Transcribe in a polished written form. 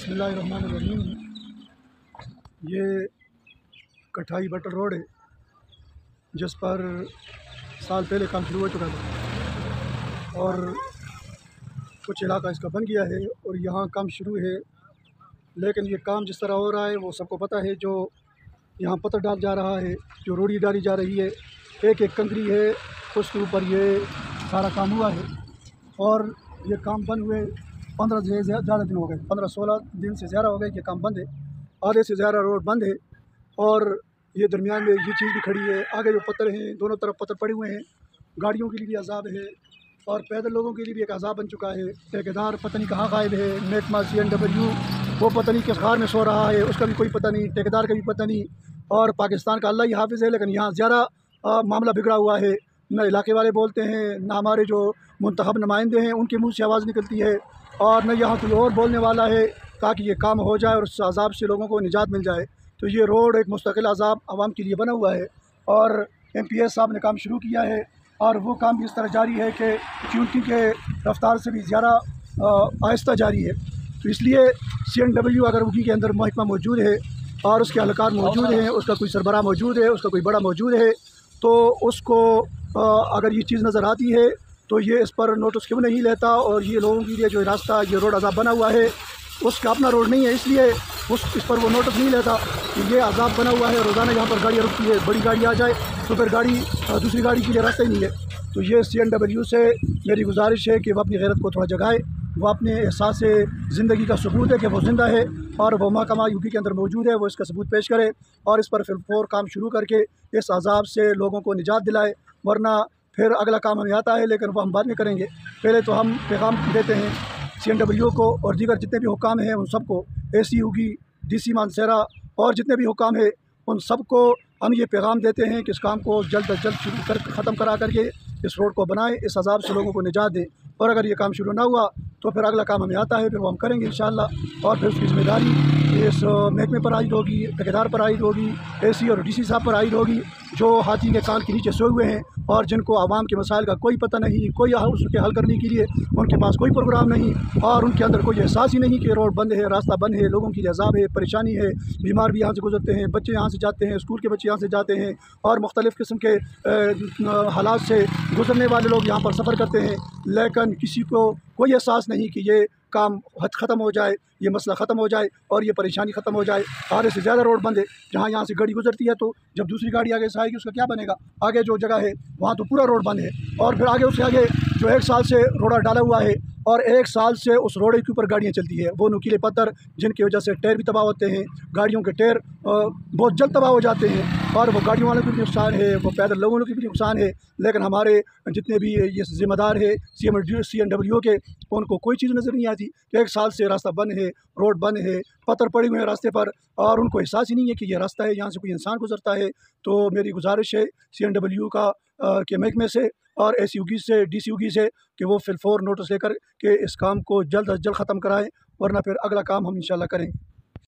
बिस्मिल्लाहिर्रहमानिर्रहीम। ये कठाई butter road है जिस पर साल पहले काम शुरू हो चुका था और कुछ इलाका इसका बन गया है और यहाँ काम शुरू है। लेकिन ये काम जिस तरह हो रहा है वो सबको पता है। जो यहाँ पत्थर डाल जा रहा है, जो रोड़ी डाली जा रही है, एक एक कंकरी है, उसके ऊपर ये सारा काम हुआ है। और ये काम बंद हुए 15 से ज़्यादा दिन हो गए, 15-16 दिन से ज़्यादा हो गए। ये काम बंद है, आधे से ज़्यादा रोड बंद है। और ये दरमियान में ये चीज़ भी खड़ी है, आगे जो पत्थर हैं, दोनों तरफ पत्थर पड़े हुए हैं। गाड़ियों के लिए भी अजाब है और पैदल लोगों के लिए भी एक अजाब बन चुका है। ठेकेदार पता नहीं कहाँ गायब है, महकमा CNW वो पता नहीं किस खार में सो रहा है, उसका भी कोई पता नहीं, ठेकेदार का भी पता नहीं। और पाकिस्तान का अल्लाह ही हाफिज़ है, लेकिन यहाँ ज़्यादा मामला बिगड़ा हुआ है। न इलाके वाले बोलते हैं, न हमारे जो मुंतखब नुमाइंदे हैं उनके मुँह से आवाज़ निकलती है, और न यहाँ कोई और बोलने वाला है ताकि ये काम हो जाए और उस अजाब से लोगों को निजात मिल जाए। तो ये रोड एक मुस्तकिल अजाब आवाम के लिए बना हुआ है और MPS साहब ने काम शुरू किया है और वो काम भी इस तरह जारी है कि चूंकि के रफ्तार से भी ज़्यादा आहिस्ता जारी है। तो इसलिए CNW अगर उनकी के अंदर महकमा मौजूद है और उसके अहलकार मौजूद हैं, उसका कोई सरबराह मौजूद है, उसका कोई बड़ा मौजूद है, तो उसको अगर ये चीज़ नज़र आती है तो ये इस पर नोटिस क्यों नहीं लेता। और ये लोगों के लिए जो रास्ता, ये रोड अजाब बना हुआ है, उसका अपना रोड नहीं है, इसलिए इस पर वो नोटिस नहीं लेता कि ये अजाब बना हुआ है। रोज़ाना यहाँ पर गाड़ियाँ रुकती है, बड़ी गाड़ी आ जाए तो फिर दूसरी गाड़ी के लिए रास्ता ही नहीं है। तो ये CNW से मेरी गुजारिश है कि वो अपनी गैरत को थोड़ा जगाए, वो अपने एहसास ज़िंदगी का सबूत है कि वो ज़िंदा है और वो महकमा UP के अंदर मौजूद है, वो इसका सबूत पेश करे और इस पर फिर काम शुरू करके इस अजाब से लोगों को निजात दिलाए। वरना फिर अगला काम हमें आता है, लेकिन वो हम बाद में करेंगे। पहले तो हम पैगाम देते हैं CNW को और दीगर जितने भी हुकाम हैं उन सबको, AC होगी, DC मानसेरा और जितने भी हुकाम हैं उन सबको हम ये पैगाम देते हैं कि इस काम को जल्द अज जल्द शुरू कर ख़त्म करा करके इस रोड को बनाएं, इस अजाब से लोगों को निजात दें। और अगर ये काम शुरू ना हुआ तो फिर अगला काम हमें आता है, फिर वो हम करेंगे इंशाअल्लाह। और फिर उसकी ज़िम्मेदारी इस महकमे पर आयद होगी, ठेकेदार पर आयद होगी, AC और DC साहब पर आयद होगी, जो हाथी के कान के नीचे सोए हुए हैं और जिनको आवाम के मसाइल का कोई पता नहीं, कोई उसके हल करने के लिए उनके पास कोई प्रोग्राम नहीं और उनके अंदर कोई एहसास ही नहीं कि रोड बंद है, रास्ता बंद है, लोगों की अजाब है, परेशानी है, बीमार भी यहाँ से गुजरते हैं, बच्चे यहाँ से जाते हैं, स्कूल के बच्चे यहाँ से जाते हैं और मुख्तलिफ़ किस्म के हालात से गुजरने वाले लोग यहाँ पर सफ़र करते हैं। लेकिन किसी को कोई एहसास नहीं कि ये काम ख़त्म हो जाए, ये मसला ख़त्म हो जाए और ये परेशानी ख़त्म हो जाए। आधे से ज़्यादा रोड बंद है, जहाँ यहाँ से गाड़ी गुजरती है तो जब दूसरी गाड़ी आगे से आएगी उसका क्या बनेगा। आगे जो जगह है वहाँ तो पूरा रोड बंद है और फिर आगे उससे आगे जो 1 साल से रोड़ा डाला हुआ है और 1 साल से उस रोड के ऊपर गाड़ियाँ चलती है, वो नुकीले पत्थर जिनकी वजह से टायर भी तबाह होते हैं, गाड़ियों के टायर बहुत जल्द तबाह हो जाते हैं और वो गाड़ियों वालों को भी नुकसान है, वो पैदल लोगों को भी नुकसान है। लेकिन हमारे जितने भी ये ज़िम्मेदार है CNW के, उनको कोई चीज़ नज़र नहीं आती कि 1 साल से रास्ता बंद है, रोड बंद है, पत्थर पड़े हुए हैं रास्ते पर और उनको एहसास ही नहीं है कि ये रास्ता है, यहाँ से कोई इंसान गुजरता है। तो मेरी गुजारिश है CNW के महकमे से और AC से, DC से कि वो फिलफौर नोटिस लेकर के इस काम को जल्द अज जल्द ख़त्म कराएँ, वरना फिर अगला काम हम इंशाअल्लाह करेंगे।